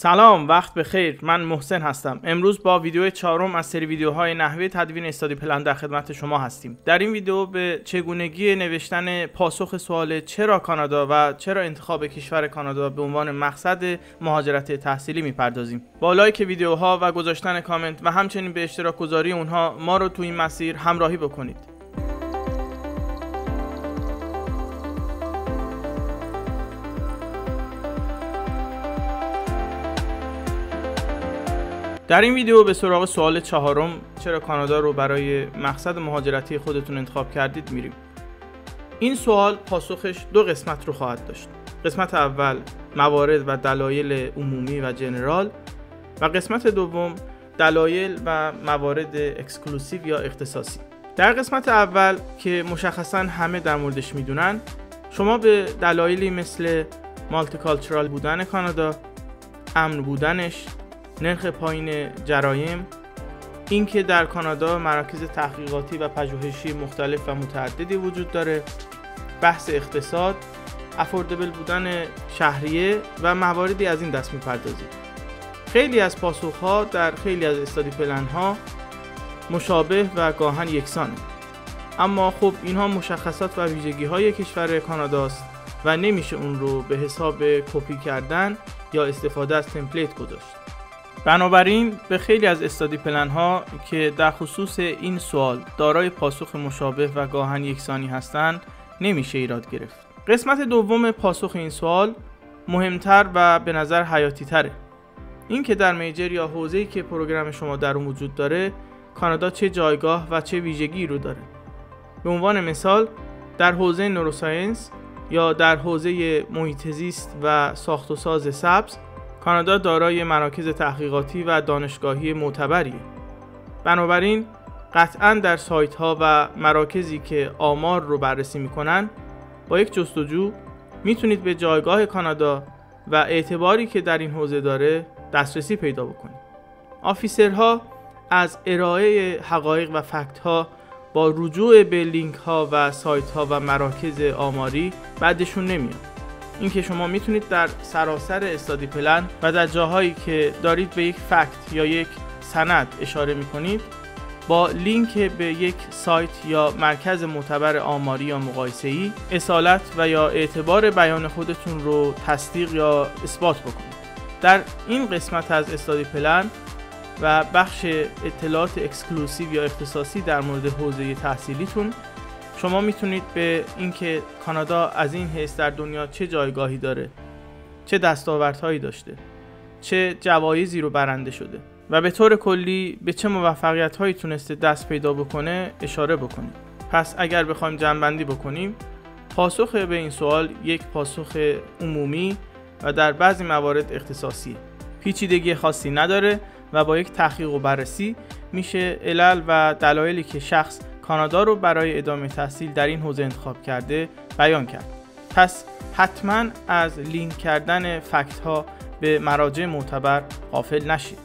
سلام، وقت بخیر. من محسن هستم. امروز با ویدیو چهارم از سری ویدیوهای نحوه تدوین استادی پلن در خدمت شما هستیم. در این ویدیو به چگونگی نوشتن پاسخ سوال چرا کانادا و چرا انتخاب کشور کانادا به عنوان مقصد مهاجرت تحصیلی میپردازیم. با لایک ویدیوها و گذاشتن کامنت و همچنین به اشتراک گذاری اونها ما رو تو این مسیر همراهی بکنید. در این ویدیو به سراغ سوال چهارم چرا کانادا رو برای مقصد مهاجرتی خودتون انتخاب کردید میریم. این سوال پاسخش دو قسمت رو خواهد داشت. قسمت اول موارد و دلایل عمومی و جنرال و قسمت دوم دلایل و موارد اکسکلوسیو یا اختصاصی. در قسمت اول که مشخصا همه در موردش میدونن، شما به دلایلی مثل مالتیکالچرال بودن کانادا، امن بودنش، نرخ پایین جرایم، اینکه در کانادا مراکز تحقیقاتی و پژوهشی مختلف و متعددی وجود داره، بحث اقتصاد، افوردبل بودن شهریه و مواردی از این دست میپردازید. خیلی از پاسخها در خیلی از استادی پلن ها مشابه و گاهن یکسانه، اما خب اینها مشخصات و ویژگی های کشور کاناداست و نمیشه اون رو به حساب کپی کردن یا استفاده از تمپلیت گذاشت. بنابراین به خیلی از استادی پلن ها که در خصوص این سوال دارای پاسخ مشابه و گاهن یکسانی هستند نمیشه ایراد گرفت. قسمت دوم پاسخ این سوال مهمتر و به نظر حیاتی تره. این که در میجر یا حوزه‌ای که پروگرام شما در اون وجود داره کانادا چه جایگاه و چه ویژگی رو داره. به عنوان مثال در حوزه نوروساینس یا در حوزه محیط زیست و ساخت و ساز سبز کانادا دارای مراکز تحقیقاتی و دانشگاهی معتبریه. بنابراین قطعاً در سایت ها و مراکزی که آمار رو بررسی میکنن با یک جستجو میتونید به جایگاه کانادا و اعتباری که در این حوزه داره دسترسی پیدا بکنید. آفیسرها از ارائه حقایق و فکت ها با رجوع به لینک ها و سایت ها و مراکز آماری بعدشون نمیاد. اینکه شما میتونید در سراسر استادی پلن و در جاهایی که دارید به یک فکت یا یک سند اشاره میکنید با لینک به یک سایت یا مرکز معتبر آماری یا مقایسه‌ای اصالت و یا اعتبار بیان خودتون رو تصدیق یا اثبات بکنید. در این قسمت از استادی پلن و بخش اطلاعات اکسکلوسیو یا اختصاصی در مورد حوزه تحصیلیتون شما میتونید به اینکه کانادا از این حیث در دنیا چه جایگاهی داره، چه دستاوردهایی داشته، چه جوایزی رو برنده شده و به طور کلی به چه موفقیت‌هایی تونسته دست پیدا بکنه اشاره بکنید. پس اگر بخوایم جمع‌بندی بکنیم، پاسخ به این سوال یک پاسخ عمومی و در بعضی موارد اختصاصیه. پیچیدگی خاصی نداره و با یک تحقیق و بررسی میشه علل و دلایلی که شخص کانادا رو برای ادامه تحصیل در این حوزه انتخاب کرده بیان کرد. پس حتما از لینک کردن فکت ها به مراجع معتبر غافل نشید.